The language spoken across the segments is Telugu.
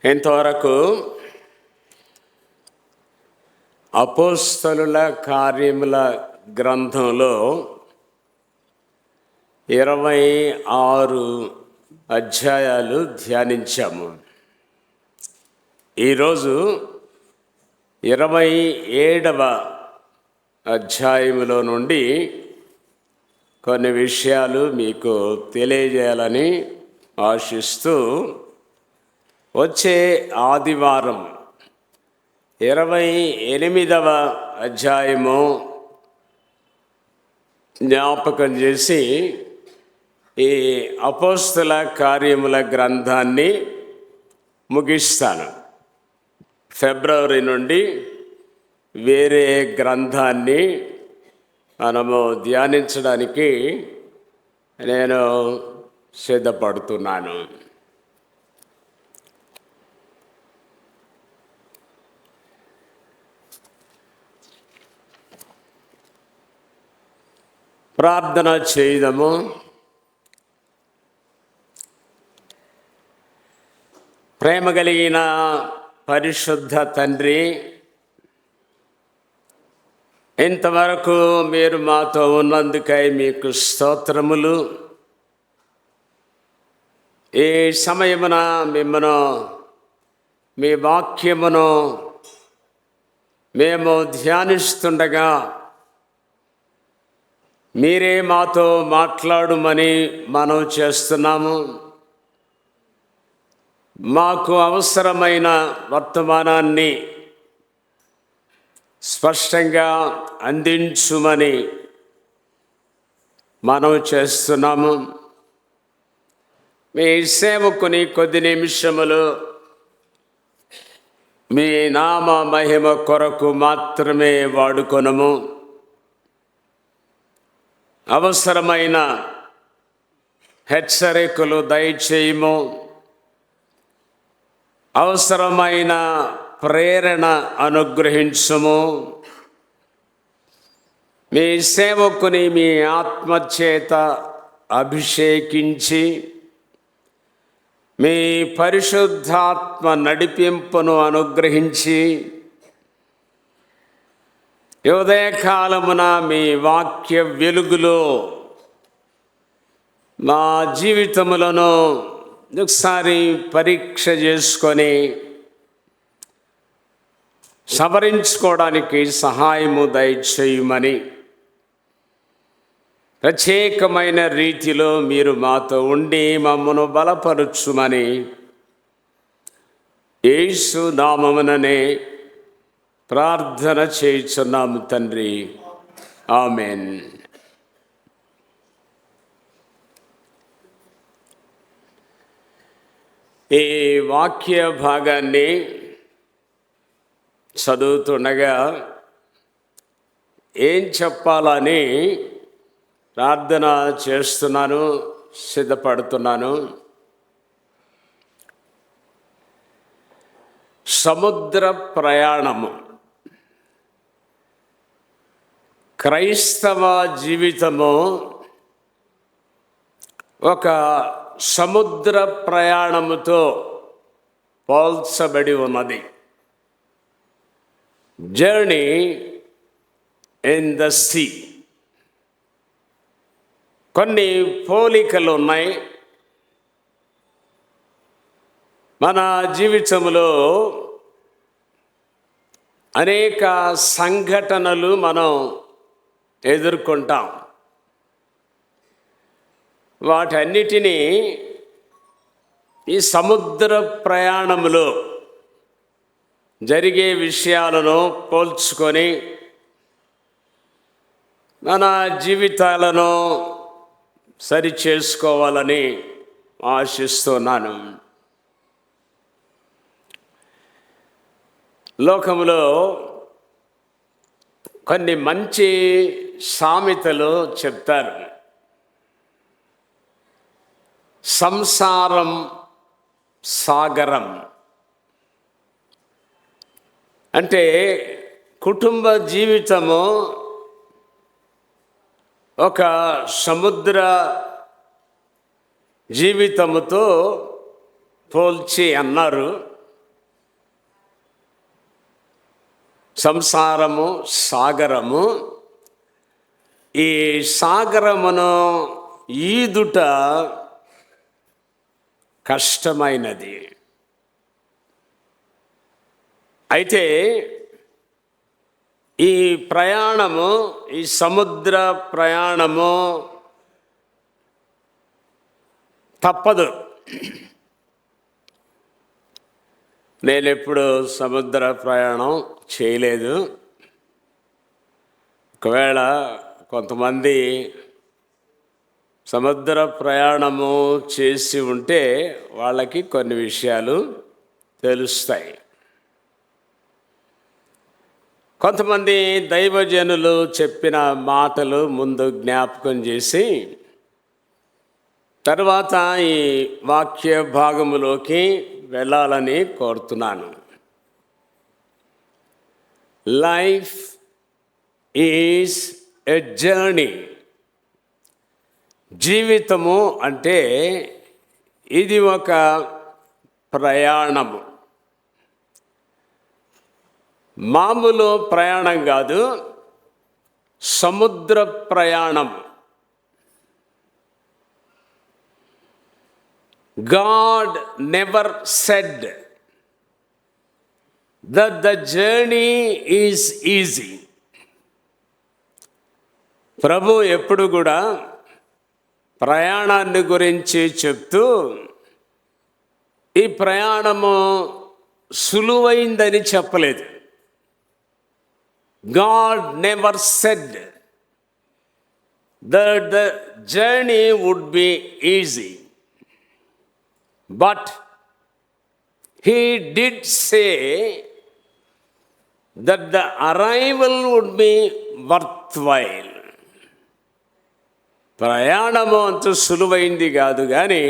ఇంతవరకు అపోస్తలుల కార్యముల గ్రంథంలో 26 అధ్యాయాలు ధ్యానించాము. ఈరోజు 27వ అధ్యాయములో నుండి కొన్ని విషయాలు మీకు తెలియజేయాలని ఆశిస్తూ వచ్చే ఆదివారం 28వ అధ్యాయము జ్ఞాపకం చేసి ఈ అపోస్తల కార్యముల గ్రంథాన్ని ముగిస్తాను. ఫిబ్రవరి నుండి వేరే గ్రంథాన్ని మనము ధ్యానించడానికి నేను సిద్ధపడుతున్నాను. ప్రార్థన చేయదము. ప్రేమ కలిగిన పరిశుద్ధ తండ్రి, ఇంతవరకు మీరు మాతో ఉన్నందుకై మీకు స్తోత్రములు. ఈ సమయమున మిమ్మను మీ వాక్యమును మేము ధ్యానిస్తుండగా మీరే మాతో మాట్లాడుమని మనం చేస్తున్నాము. మాకు అవసరమైన వర్తమానాన్ని స్పష్టంగా అందించుమని మనం చేస్తున్నాము. మీ సేవకుని కొద్ది నిమిషములు మీ నామ మహిమ కొరకు మాత్రమే వాడుకొనము. అవసరమైన హెచ్చరికలు దయచేయము. అవసరమైన ప్రేరణ అనుగ్రహించుము. మీ సేవకుని మీ ఆత్మచేత అభిషేకించి మీ పరిశుద్ధాత్మ నడిపింపును అనుగ్రహించి ఉదయకాలమున మీ వాక్య వెలుగులో మా జీవితములను ఒకసారి పరీక్ష చేసుకొని సవరించుకోవడానికి సహాయము దయచేయమని, ప్రత్యేకమైన రీతిలో మీరు మాతో ఉండి మమ్మను బలపరచుమని యేసు నామముననే ప్రార్థన చేయుచున్నాము తండ్రి. ఆమెన్. ఈ వాక్య భాగాన్ని చదువుతుండగా ఏం చెప్పాలని ప్రార్థన చేస్తున్నాను, సిద్ధపడుతున్నాను. సముద్ర ప్రయాణము. క్రైస్తవ జీవితము ఒక సముద్ర ప్రయాణముతో పోల్చబడి ఉన్నది. Journey in the sea. కొన్ని పోలికలు ఉన్నాయి. మన జీవితంలో అనేక సంఘటనలు మనం ఎదుర్కొంటాం. వాటన్నిటినీ ఈ సముద్ర ప్రయాణంలో జరిగే విషయాలను పోల్చుకొని మన జీవితాలను సరిచేసుకోవాలని ఆశిస్తున్నాను. లోకంలో కొన్ని మంచి సామెతలు చెప్తారు. సంసారం సాగరం అంటే కుటుంబ జీవితము ఒక సముద్ర జీవితముతో పోల్చి అన్నారు. సంసారము సాగరము. ఈ సాగరమును ఈదుట కష్టమైనది. అయితే ఈ ప్రయాణము, ఈ సముద్ర ప్రయాణము తప్పదు. నేను ఎప్పుడు సముద్ర ప్రయాణం చేయలేదు. ఒకవేళ కొంతమంది సముద్ర ప్రయాణము చేసి ఉంటే వాళ్ళకి కొన్ని విషయాలు తెలుస్తాయి. కొంతమంది దైవజనులు చెప్పిన మాటలు ముందు జ్ఞాపకం చేసి తర్వాత ఈ వాక్య భాగములోకి వెళ్ళాలని కోరుతున్నాను. Life is a journey. జీవితము అంటే ఇది ఒక ప్రయాణము. మామూలు ప్రయాణం కాదు, సముద్ర ప్రయాణం. God never said that the journey is easy. ప్రభు ఎప్పుడు కూడా ప్రయాణాన్ని గురించి చెప్తూ ఈ ప్రయాణము సులువైందని చెప్పలేదు. God never said that the journey would be easy. But he did say that the arrival would be worthwhile. ప్రయాణము అంత సులువైంది కాదు, కానీ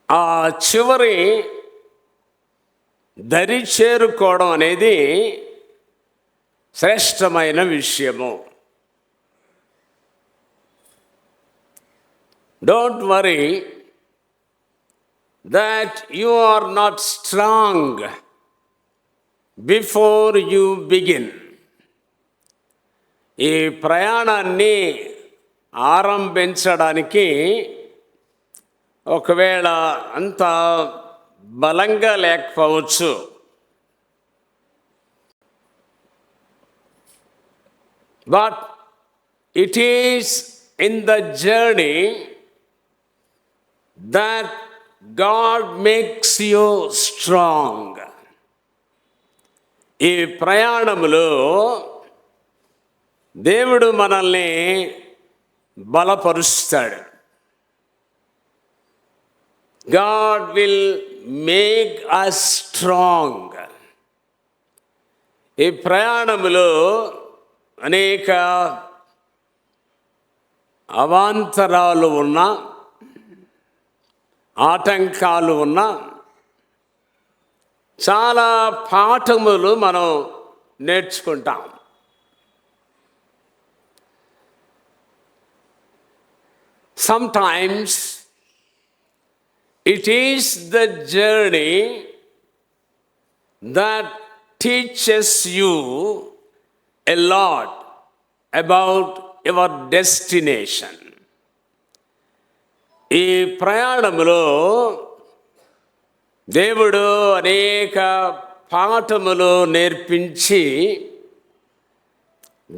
ఆ చివరి దరి చేరుకోవడం అనేది శ్రేష్టమైన విషయము. Don't worry that you are not strong before you begin. ఈ ప్రయాణాన్ని ఆరంభించడానికి ఒకవేళ అంత బలంగా లేకపోవచ్చు, but it is in the journey that God makes you strong. ఈ ప్రయాణములో దేవుడు మనల్ని బలపరుస్తాడు. God will make us strong. ఈ ప్రయాణములో అనేక అవాంతరాలు ఉన్నా, ఆటంకాలు ఉన్నా, చాలా పాఠములు మనం నేర్చుకుంటాం. Sometimes it is the journey that teaches you a lot about your destination. ఈ ప్రయాణములో దేవుడు అనేక పాఠములు నేర్పించి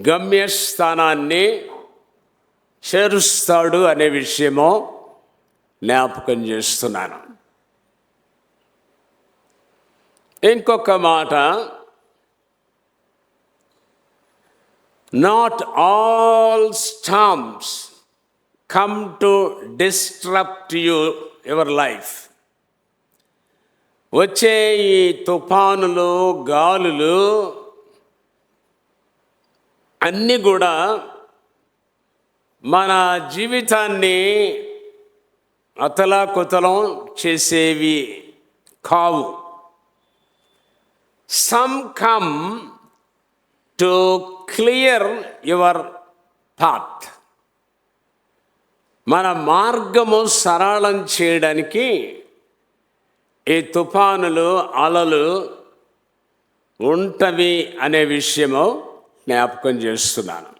గమ్యస్థానాన్ని చేరుస్తాడు అనే విషయము జ్ఞాపకం చేస్తున్నాను. ఇంకొక మాట, not all storms come to disrupt your life. వచ్చే ఈ తుఫానులు, గాలులు అన్నీ కూడా మన జీవితాన్ని అతలాకుతలం చేసేవి కావు. Some come to clear your path. మన మార్గము సరళం చేయడానికి ఈ తుఫానులు అలలు ఉంటవి అనే విషయము జ్ఞాపకం చేస్తున్నాను.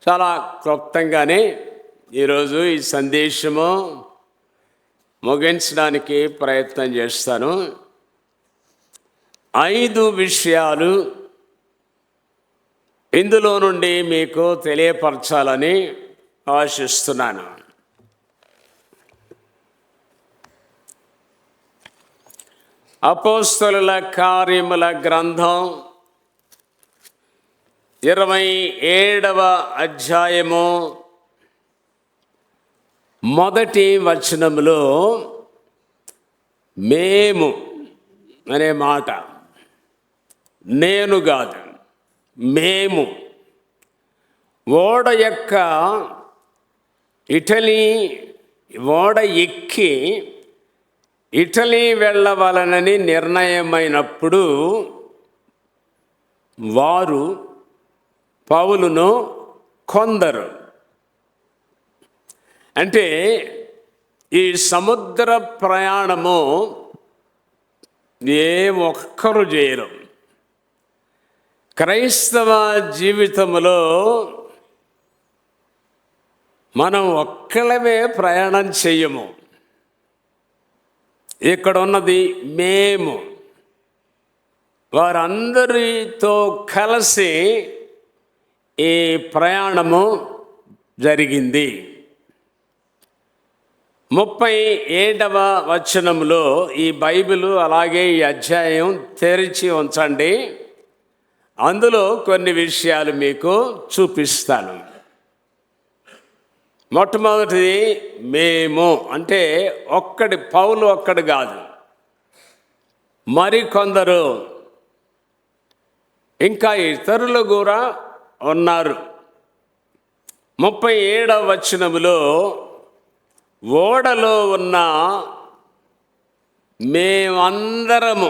చాలా క్లుప్తంగానే ఈరోజు ఈ సందేశము ముగించడానికి ప్రయత్నం చేస్తాను. 5 విషయాలు ఇందులో నుండి మీకు తెలియపరచాలని ఆశిస్తున్నాను. అపోస్తలుల కార్యముల గ్రంథం 27వ అధ్యాయము మొదటి వచనములో మేము అనే మాట, నేను కాదు, మేము ఓడ ఎక్కి ఇటలీ వెళ్ళవలనని నిర్ణయమైనప్పుడు వారు పౌలును కొందరు, అంటే ఈ సముద్ర ప్రయాణము ఏ ఒక్కరు చేయరు. క్రైస్తవ జీవితంలో మనం ఒక్కళ్ళమే ప్రయాణం చెయ్యము. ఇక్కడ ఉన్నది మేము, వారందరితో కలిసి ఈ ప్రయాణము జరిగింది. 37వ వచనంలో ఈ బైబిల్ అలాగే ఈ అధ్యాయం తెరిచి ఉంచండి. అందులో కొన్ని విషయాలు మీకు చూపిస్తాను. మొట్టమొదటిది మేము అంటే పౌలు ఒక్కడు కాదు, మరికొందరు ఇంకా ఇతరులు కూడా ఉన్నారు. 37వ వచనములో ఓడలో ఉన్న మేమందరము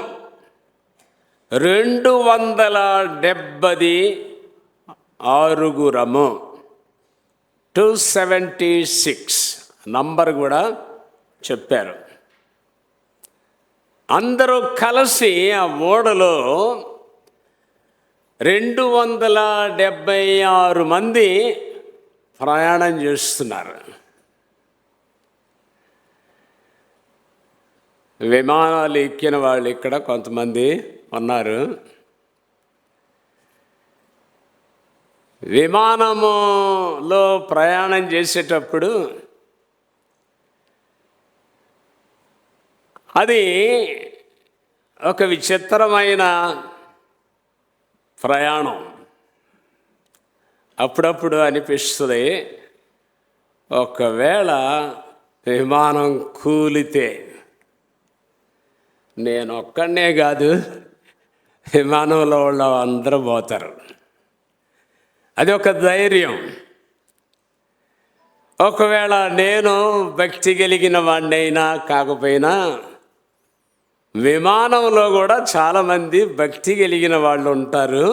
276 276 నంబర్ కూడా చెప్పారు. అందరూ కలిసి ఆ ఓడలో 276 మంది ప్రయాణం చేస్తున్నారు. విమానాలు ఎక్కిన వాళ్ళు ఇక్కడ కొంతమంది ఉన్నారు. విమానములో ప్రయాణం చేసేటప్పుడు అది ఒక విచిత్రమైన ప్రయాణం. అప్పుడప్పుడు అనిపిస్తుంది, ఒకవేళ విమానం కూలితే నేను ఒక్కడనే కాదు, విమానంలో ఉన్న అందరూ పోతారు. అది ఒక ధైర్యం. ఒకవేళ నేను భక్తి కలిగిన వాడినైనా కాకపోయినా విమానంలో కూడా చాలామంది భక్తి కలిగిన వాళ్ళు ఉంటారు.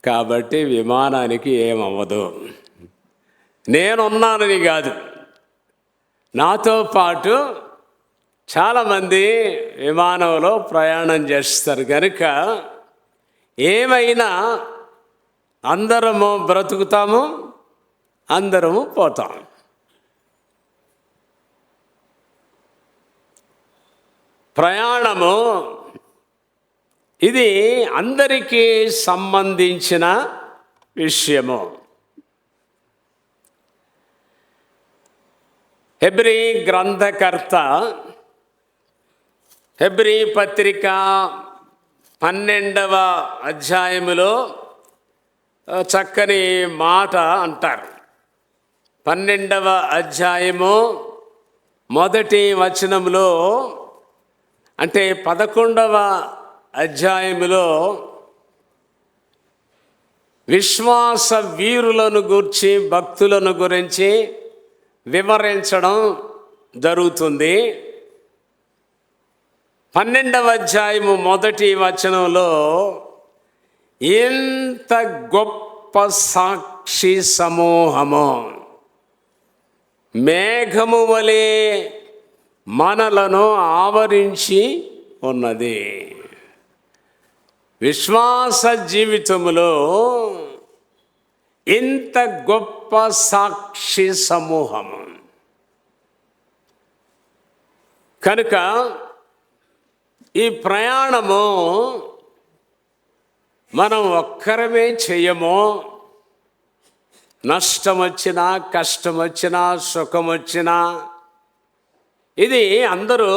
కాబట్టి విమానానికి ఏమవ్వదు. నేనున్నానని కాదు, నాతో పాటు చాలామంది విమానంలో ప్రయాణం చేస్తారు. కనుక ఏమైనా అందరము బ్రతుకుతాము, అందరము పోతాం. ప్రయాణము ఇది అందరికీ సంబంధించిన విషయము. హెబ్రీ గ్రంథకర్త హెబ్రీ పత్రిక 12వ అధ్యాయములో చక్కని మాట అంటారు. 12వ అధ్యాయము మొదటి వచనంలో, అంటే 11వ అధ్యాయములో విశ్వాస వీరులను గూర్చి, భక్తులను గురించి వివరించడం జరుగుతుంది. 12వ అధ్యాయము మొదటి వచనంలో ఎంత గొప్ప సాక్షి సమూహము, మేఘము వలె మనలను ఆవరించి ఉన్నది. విశ్వాస జీవితంలో ఇంత గొప్ప సాక్షి సమూహము కనుక ఈ ప్రయాణము మనం ఒక్కరమే చేయము. నష్టం వచ్చినా, కష్టం వచ్చినా, సుఖం వచ్చినా ఇది అందరూ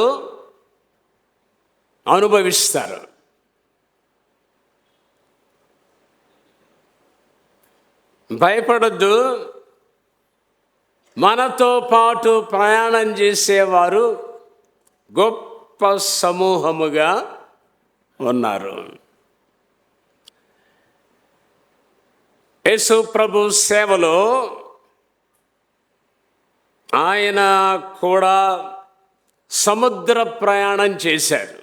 అనుభవిస్తారు. భయపడద్దు. మనతో పాటు ప్రయాణం చేసేవారు గొప్ప సమూహముగా ఉన్నారు. యేసు ప్రభు సేవలో ఆయన కూడా సముద్ర ప్రయాణం చేశారు.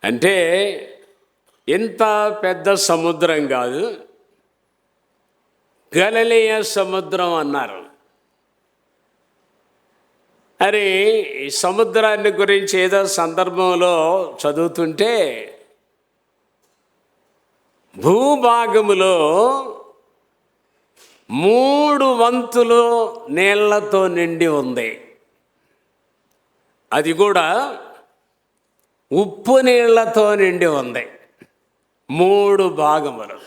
అంటే ఇంత పెద్ద సముద్రం కాదు, గలిలయ సముద్రం అన్నారు. అరే, ఈ సముద్రాన్ని గురించి ఏదో సందర్భంలో చదువుతుంటే భూభాగములో 3 వంతులు నీళ్లతో నిండి ఉంది. అది కూడా ఉప్పు నీళ్లతో నిండి ఉంది. 3 భాగములు.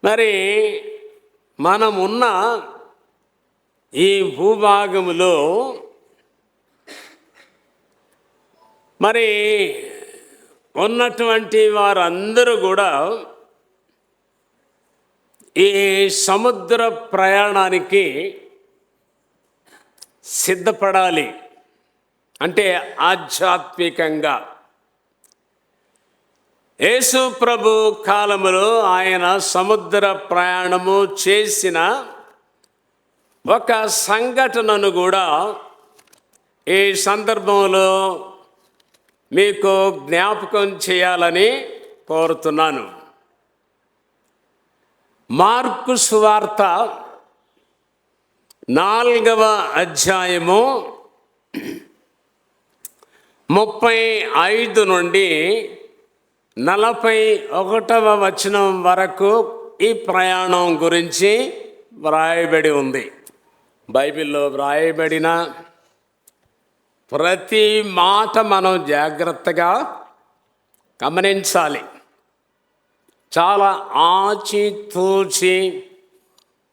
మరి మనమున్న ఈ భూభాగములో మరి ఉన్నటువంటి వారందరూ కూడా ఈ సముద్ర ప్రయాణానికి సిద్ధపడాలి. అంటే ఆధ్యాత్మికంగా యేసు ప్రభు కాలములో ఆయన సముద్ర ప్రయాణము చేసిన ఒక సంఘటనను కూడా ఈ సందర్భంలో మీకు జ్ఞాపకం చేయాలని కోరుతున్నాను. మార్కు సువార్త 4వ అధ్యాయము 35 నుండి 41వ వచనం వరకు ఈ ప్రయాణం గురించి వ్రాయబడి ఉంది. బైబిల్లో వ్రాయబడిన ప్రతి మాట మనం జాగ్రత్తగా గమనించాలి. చాలా ఆచితూచి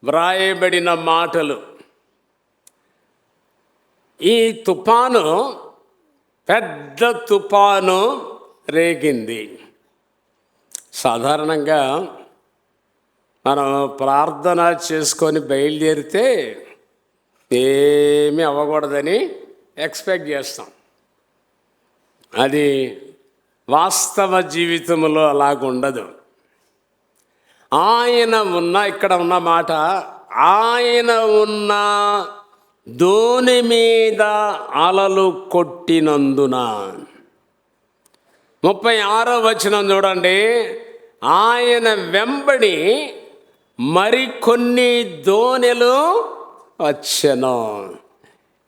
వ్రాయబడిన మాటలు. ఈ తుఫాను పెద్ద తుఫాను రేగింది. సాధారణంగా మనం ప్రార్థన చేసుకొని బయలుదేరితే ఏమీ అవ్వకూడదని ఎక్స్పెక్ట్ చేస్తాం. అది వాస్తవ జీవితంలో అలాగుండదు. ఆయన ఉన్న, ఇక్కడ ఉన్న మాట, ఆయన ఉన్న దోణి మీద అలలు కొట్టినందున. 36వ వచనం చూడండి. ఆయన వెంబడి మరికొన్ని దోణెలు వచ్చెను.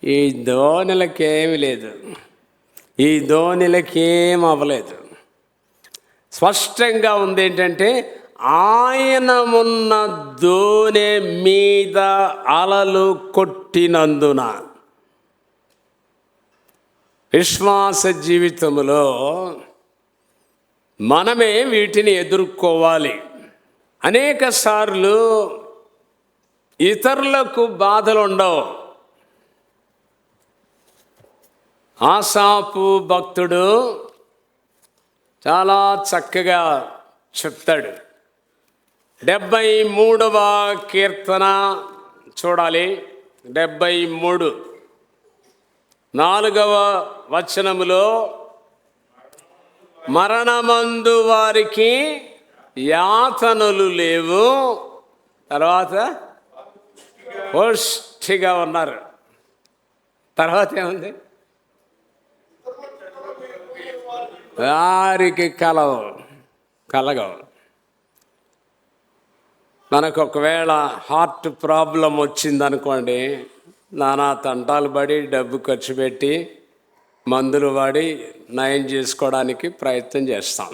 ఈ దోణిలకేమి లేదు, ఈ దోణిలకేం అవ్వలేదు. స్పష్టంగా ఉంది ఏంటంటే ఆయన ఉన్న దోణె మీద అలలు కొట్టినందున. విశ్వాస జీవితంలో మనమే వీటిని ఎదుర్కోవాలి. అనేక సార్లు ఇతరులకు బాధలు ఉండవు. ఆసాపు భక్తుడు చాలా చక్కగా చెప్తాడు. 73వ కీర్తన చూడాలి. 73 4వ వచనములో మరణమందు వారికి యాతనలు లేవు, తర్వాత పుష్టిగా ఉన్నారు. తర్వాత ఏముంది? వారికి కలగవు. మనకు ఒకవేళ హార్ట్ ప్రాబ్లం వచ్చిందనుకోండి, నానా తంటాలు పడి డబ్బు ఖర్చు పెట్టి మందులు వాడి నయం చేసుకోవడానికి ప్రయత్నం చేస్తాం.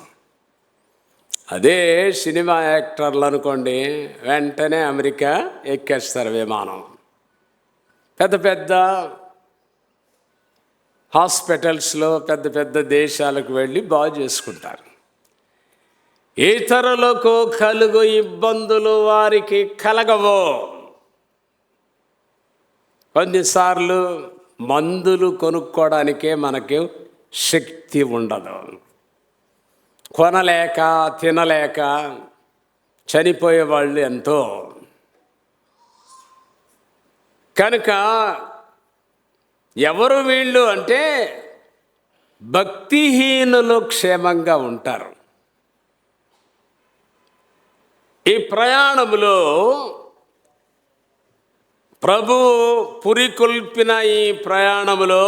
అదే సినిమా యాక్టర్లు అనుకోండి, వెంటనే అమెరికా ఎక్కేస్తారు విమానం, పెద్ద పెద్ద హాస్పిటల్స్లో పెద్ద పెద్ద దేశాలకు వెళ్ళి బాగు చేసుకుంటారు. ఇతరులకు కలుగు ఇబ్బందులు వారికి కలగవు. కొన్నిసార్లు మందులు కొనుక్కోవడానికే మనకి శక్తి ఉండదు. కొనలేక తినలేక చనిపోయే వాళ్ళు ఎంతో. కనుక ఎవరు వీళ్ళు అంటే భక్తిహీనులు క్షేమంగా ఉంటారు. ఈ ప్రయాణములో ప్రభు పురికొల్పిన ఈ ప్రయాణములో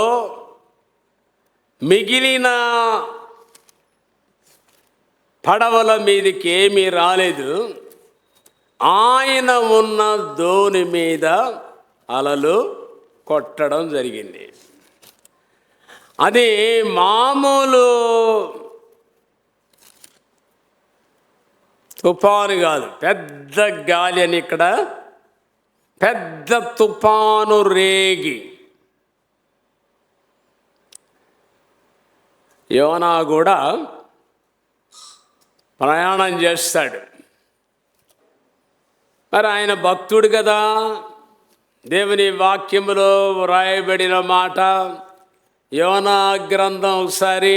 మిగిలిన పడవల మీదకి ఏమీ రాలేదు. ఆయన ఉన్న దోణి మీద అలలు కొట్టడం జరిగింది. అది మామూలు తుఫాను కాదు, పెద్ద గాలి అని ఇక్కడ పెద్ద తుఫాను రేగి. యోనా కూడా ప్రయాణం చేస్తాడు. మరి ఆయన భక్తుడు కదా. దేవుని వాక్యములో వ్రాయబడిన మాట, యోనా గ్రంథం ఒకసారి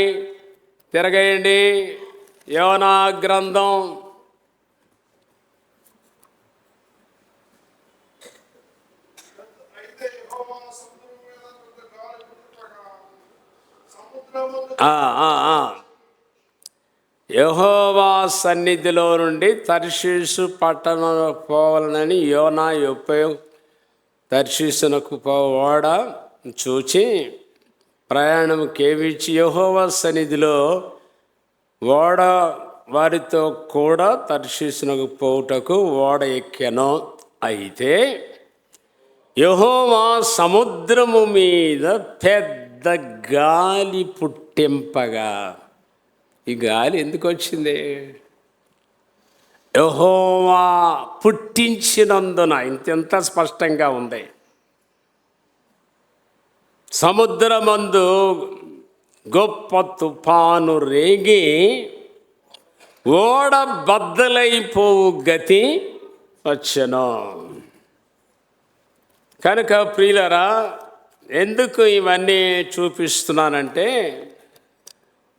తిరగేయండి. యోనా గ్రంథం 'యెహోవా సన్నిధిలో నుండి తర్షీషు పట్టణం పోవాలని యోనా తర్షీషునకు ఓడ చూచి ప్రయాణం కేవించి యెహోవా సన్నిధిలో ఓడ వారితో కూడా తర్షీషునకు పోవుటకు ఓడ ఎక్కెను. అయితే యెహోవా సముద్రము మీద పెద్ద గాలి పుట్టింపగా, ఈ గాలి ఎందుకు వచ్చింది? యెహోవా పుట్టించినందున. ఇంత స్పష్టంగా ఉంది. సముద్రమందు గొప్ప తుఫాను రేగి ఓడ బద్దలైపోవు గతి వచ్చెను. కనుక ప్రియులరా, ఎందుకు ఇవన్నీ చూపిస్తున్నానంటే,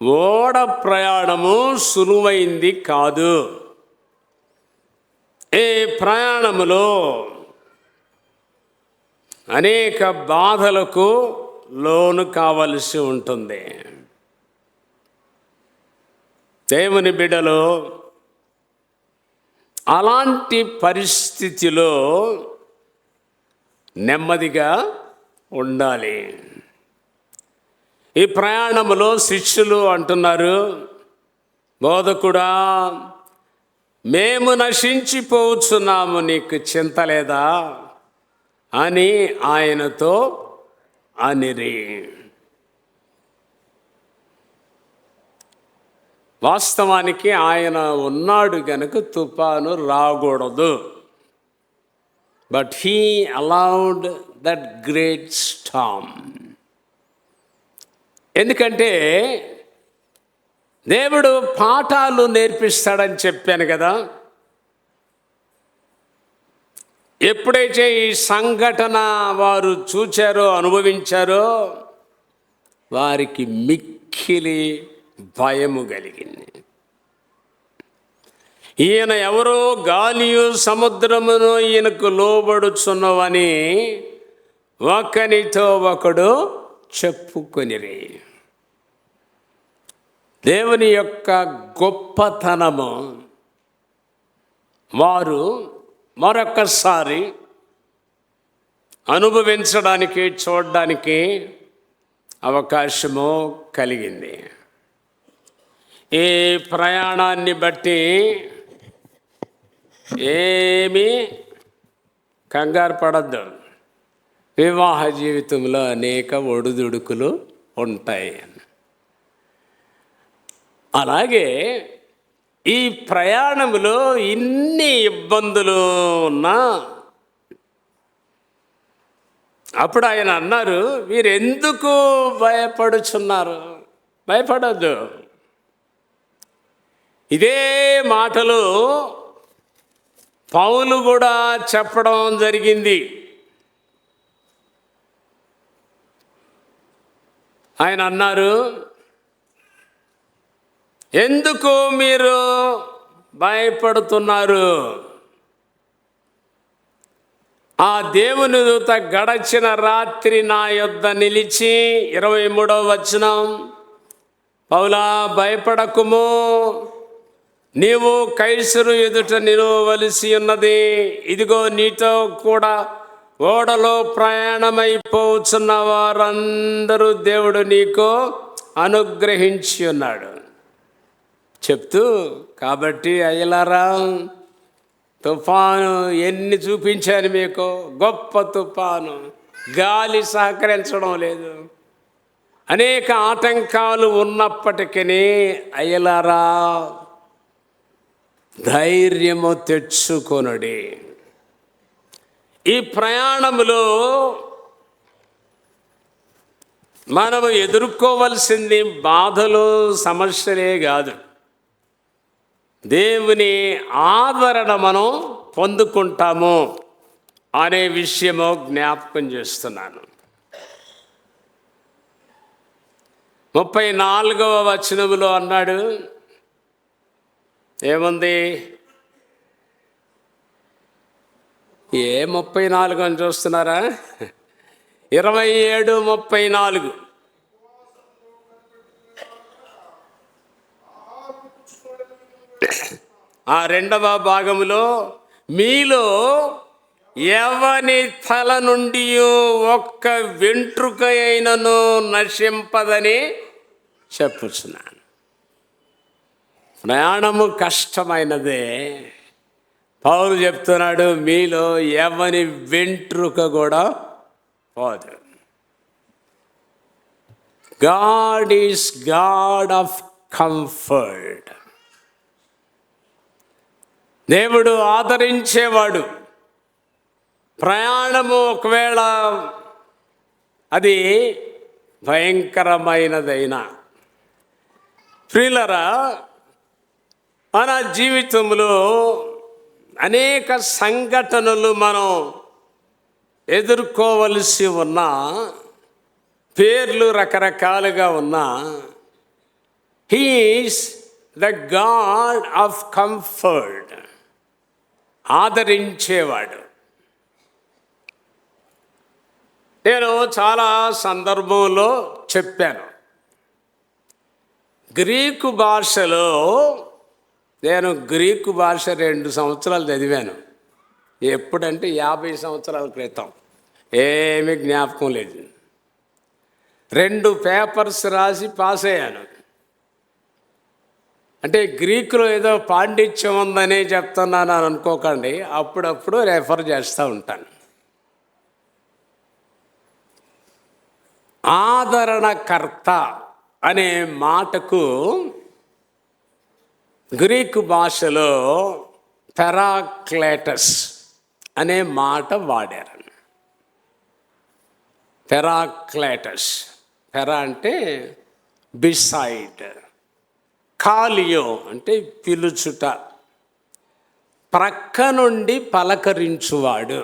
ఓడ ప్రయాణము సులువైంది కాదు. ఈ ప్రయాణములో అనేక బాధలకు లోను కావలసి ఉంటుంది. దేవుని బిడ్డలు అలాంటి పరిస్థితిలో నెమ్మదిగా ఉండాలి. ఈ ప్రయాణంలో శిష్యులు అంటున్నారు, బోధకుడా, మేము నశించిపోతున్నాము, నీకు చింత లేదా అని ఆయనతో అనిరి. వాస్తవానికి ఆయన ఉన్నాడు గనుక తుఫాను రాకూడదు. But he allowed that great Storm. ఎందుకంటే దేవుడు పాఠాలు నేర్పిస్తాడని చెప్పాను కదా. ఎప్పుడైతే ఈ సంఘటన వారు చూచారో, అనుభవించారో, వారికి మిక్కిలి భయము కలిగింది. ఈయన ఎవరో గాలియు సముద్రమును ఈయనకు లోబడుచున్నవని ఒకనితో ఒకడు చెప్పుకొనిరి. దేవుని యొక్క గొప్పతనము వారు మరొకసారి అనుభవించడానికి, చూడడానికి అవకాశము కలిగింది. ఈ ప్రయాణాన్ని బట్టి ఏమీ కంగారు పడద్దు. వివాహ జీవితంలో అనేక ఒడిదుడుకులు ఉంటాయి. అలాగే ఈ ప్రయాణంలో ఇన్ని ఇబ్బందులు ఉన్నా అప్పుడు ఆయన అన్నారు, మీరెందుకు భయపడుచున్నారు? భయపడద్దు. ఇదే మాటలు పౌలు కూడా చెప్పడం జరిగింది. ఆయన అన్నారు, ఎందుకు మీరు భయపడుతున్నారు? ఆ దేవుని దూత గడచిన రాత్రి నా యొద్ద నిలిచి, 23వ వచనం, పౌలా భయపడకుము, నీవు కైసరు ఎదుట నిలవవలసి ఉన్నది. ఇదిగో నీతో కూడా ఓడలో ప్రయాణమైపోతున్న వారందరూ దేవుడు నీకు అనుగ్రహించి ఉన్నాడు చెప్తూ, కాబట్టి అయ్యలారా, తుఫాను ఎన్ని చూపించాను మీకు, గొప్ప తుఫాను, గాలి సహకరించడం లేదు, అనేక ఆటంకాలు ఉన్నప్పటికీ అయ్యలారా ధైర్యము తెచ్చుకొనుడి. ఈ ప్రయాణములో మనము ఎదుర్కోవలసింది బాధలు, సమస్యలే కాదు, దేవుని ఆదరణ మనం పొందుకుంటాము అనే విషయము జ్ఞాపకం చేస్తున్నాను. 34వ వచనములో అన్నాడు, ఏముంది? ఏ 34 అని చూస్తున్నారా? 27:34. ఆ రెండవ భాగములో, మీలో ఎవని తల నుండి ఒక్క వెంట్రుక అయినను నశింపదని చెప్పుచున్నాను. ప్రయాణము కష్టమైనదే. పౌలు చెప్తున్నాడు, మీలో ఎవని వెంట్రుక కూడా పోదు. God is God of comfort. దేవుడు ఆదరించేవాడు. ప్రయాణము ఒకవేళ అది భయంకరమైనదైనా, ప్రియులారా, మన జీవితంలో అనేక సంఘటనలు మనం ఎదుర్కోవలసి ఉన్నా, పేర్లు రకరకాలుగా ఉన్నా, he is the God of comfort, ఆదరించేవాడు. నేను చాలా సందర్భంలో చెప్పాను, గ్రీకు భాషలో నేను గ్రీకు భాష 2 సంవత్సరాలు చదివాను. ఎప్పుడంటే 50 సంవత్సరాల క్రితం. ఏమీ జ్ఞాపకం లేదు. 2 పేపర్స్ రాసి పాస్ అయ్యాను. అంటే గ్రీకులో ఏదో పాండిత్యం ఉందని చెప్తున్నాను అని అనుకోకండి, అప్పుడప్పుడు రెఫర్ చేస్తూ ఉంటాను. ఆదరణకర్త అనే మాటకు గ్రీకు భాషలో పెరాక్లేటస్ అనే మాట వాడారు. పెరాక్లేటస్, పెరా అంటే బిసైడ్, కాలియో అంటే పిలుచుట, ప్రక్క నుండి పలకరించువాడు.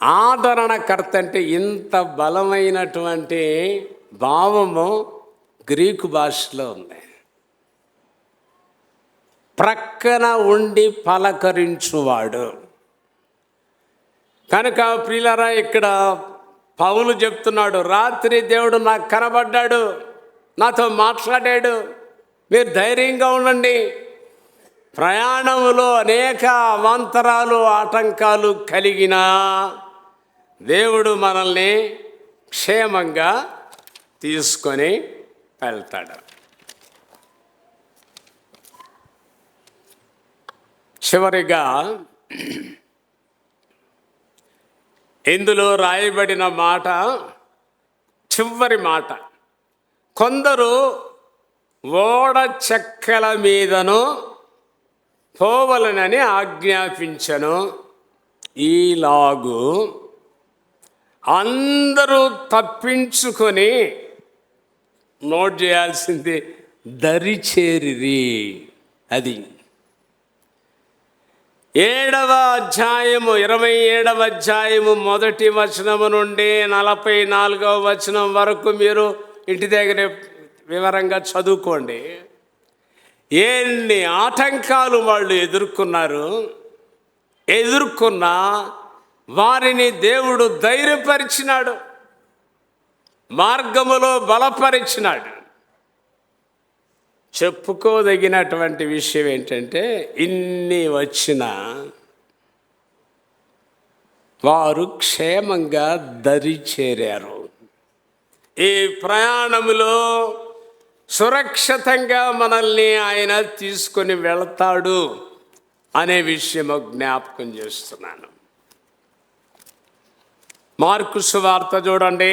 ఆదరణకర్త అంటే ఇంత బలమైనటువంటి భావము గ్రీకు భాషలో ఉంది. ప్రక్కన ఉండి పలకరించువాడు. కనుక ప్రియులారా, ఇక్కడ పౌలు చెప్తున్నాడు, రాత్రి దేవుడు నాకు కనబడ్డాడు, నాతో మాట్లాడాడు, మీరు ధైర్యంగా ఉండండి. ప్రయాణంలో అనేక అవాంతరాలు, ఆటంకాలు కలిగినా దేవుడు మనల్ని క్షేమంగా తీసుకొని వెళ్తాడు. చివరిగా ఇందులో రాయబడిన మాట, చివరి మాట, కొందరు ఓడ చెక్కల మీదను పోవలనని ఆజ్ఞాపించను. ఈలాగు అందరూ తప్పించుకొని, నోట్ చేయాల్సింది, దరిచేరిరి. అది 7వ అధ్యాయము 27వ అధ్యాయము 1వ వచనము నుండి 44వ వచనం వరకు మీరు ఇంటి దగ్గర వివరంగా చదువుకోండి. ఎన్ని ఆటంకాలు వాళ్ళు ఎదుర్కొన్నా వారిని దేవుడు ధైర్యపరిచినాడు, మార్గములో బలపరిచినాడు. చెప్పుకోదగినటువంటి విషయం ఏంటంటే, ఇన్ని వచ్చినా వారు క్షేమంగా దరి చేరారు. ఈ ప్రయాణములో సురక్షితంగా మనల్ని ఆయన తీసుకొని వెళతాడు అనే విషయము జ్ఞాపకం చేస్తున్నాను. మార్కు సువార్త చూడండి,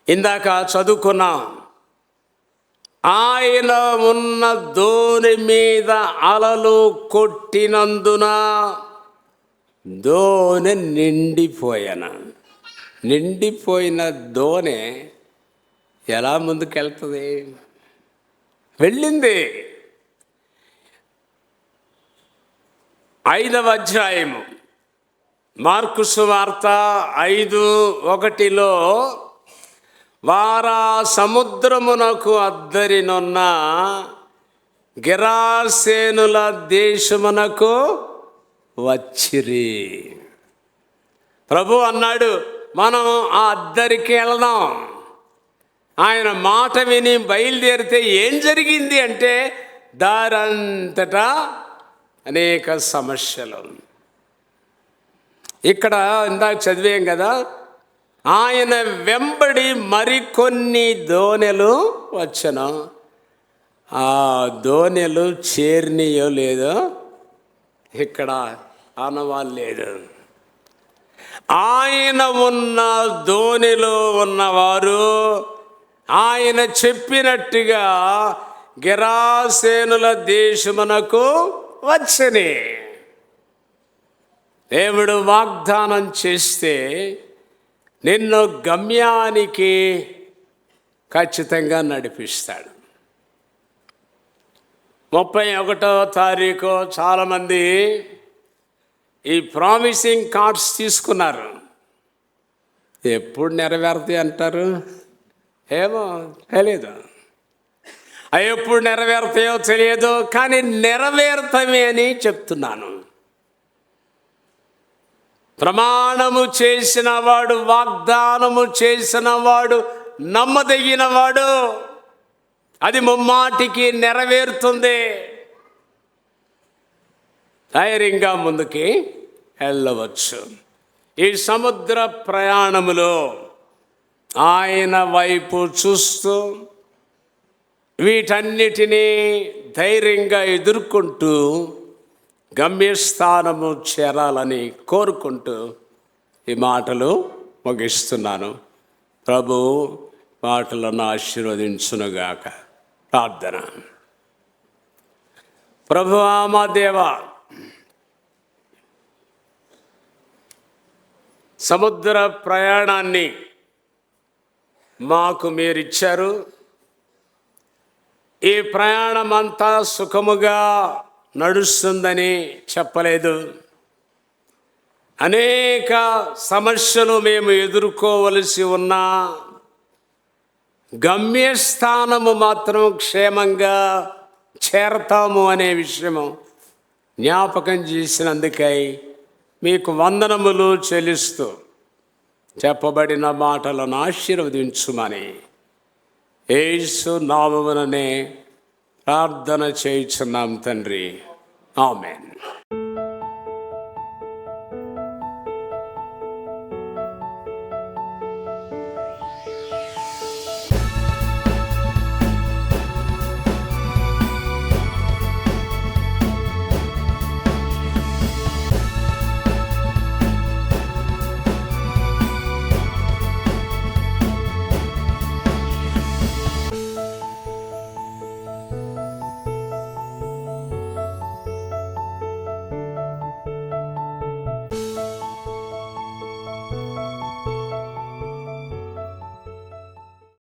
ఇందాక చదువుకున్నాం. ఆయన ఉన్న దోణి మీద అలలు కొట్టినందున దోణి నిండిపోయిన దోణి ఎలా ముందుకెళ్తుంది? వెళ్ళింది. 5వ అధ్యాయము మార్కు సువార్త 5:1 వారా సముద్రమునకు అద్దరినున్న గెరాసేనుల దేశమునకు వచ్చిరి. ప్రభు అన్నాడు, మనం ఆ అద్దరికి వెళ్దాం. ఆయన మాట విని బయలుదేరితే ఏం జరిగింది అంటే, దారంతటా అనేక సమస్యలు. ఇక్కడ ఇందాక చదివాం కదా, ఆయన వెంబడి మరికొన్ని దోణెలు వచ్చను. ఆ దోణెలు చేరినయో లేదో ఇక్కడ ఆనవాళ్ళు లేదు. ఆయన ఉన్న దోణిలో ఉన్నవారు ఆయన చెప్పినట్టుగా గెరాసేనుల దేశమునకు వచ్చని. దేవుడు వాగ్దానం చేస్తే నిన్ను గమ్యానికి ఖచ్చితంగా నడిపిస్తాడు. 31వ తారీఖు చాలామంది ఈ ప్రామిసింగ్ కార్డ్స్ తీసుకున్నారు. ఎప్పుడు నెరవేరుతాయి అంటారు, ఏమో తెలియదు. అవి ఎప్పుడు నెరవేరుతాయో తెలియదు, కానీ నెరవేరుతామే అని చెప్తున్నాను. ప్రమాణము చేసిన వాడు, వాగ్దానము చేసిన వాడు నమ్మదగిన వాడు. అది ముమ్మాటికి నెరవేరుతుంది. ధైర్యంగా ముందుకి వెళ్ళవచ్చు. ఈ సముద్ర ప్రయాణములో ఆయన వైపు చూస్తూ వీటన్నిటినీ ధైర్యంగా ఎదుర్కొంటూ గమ్యస్థానము చేరాలని కోరుకుంటూ ఈ మాటలు ముగిస్తున్నాను. ప్రభు మాటలను ఆశీర్వదించునుగాక. ప్రార్థన. ప్రభువా మా దేవా, సముద్ర ప్రయాణాన్ని మాకు మీరిచ్చారు. ఈ ప్రయాణం అంతా సుఖముగా నడుస్తుందని చెప్పలేదు. అనేక సమస్యలు మేము ఎదుర్కోవలసి ఉన్నా గమ్యస్థానము మాత్రం క్షేమంగా చేరతాము అనే విషయము జ్ఞాపకం చేసినందుకై మీకు వందనములు చెల్లిస్తూ చెప్పబడిన మాటలను ఆశీర్వదించుమని యేసు నామముననే ప్రార్థన చేయుచున్నాం తండ్రి. ఆమేన్.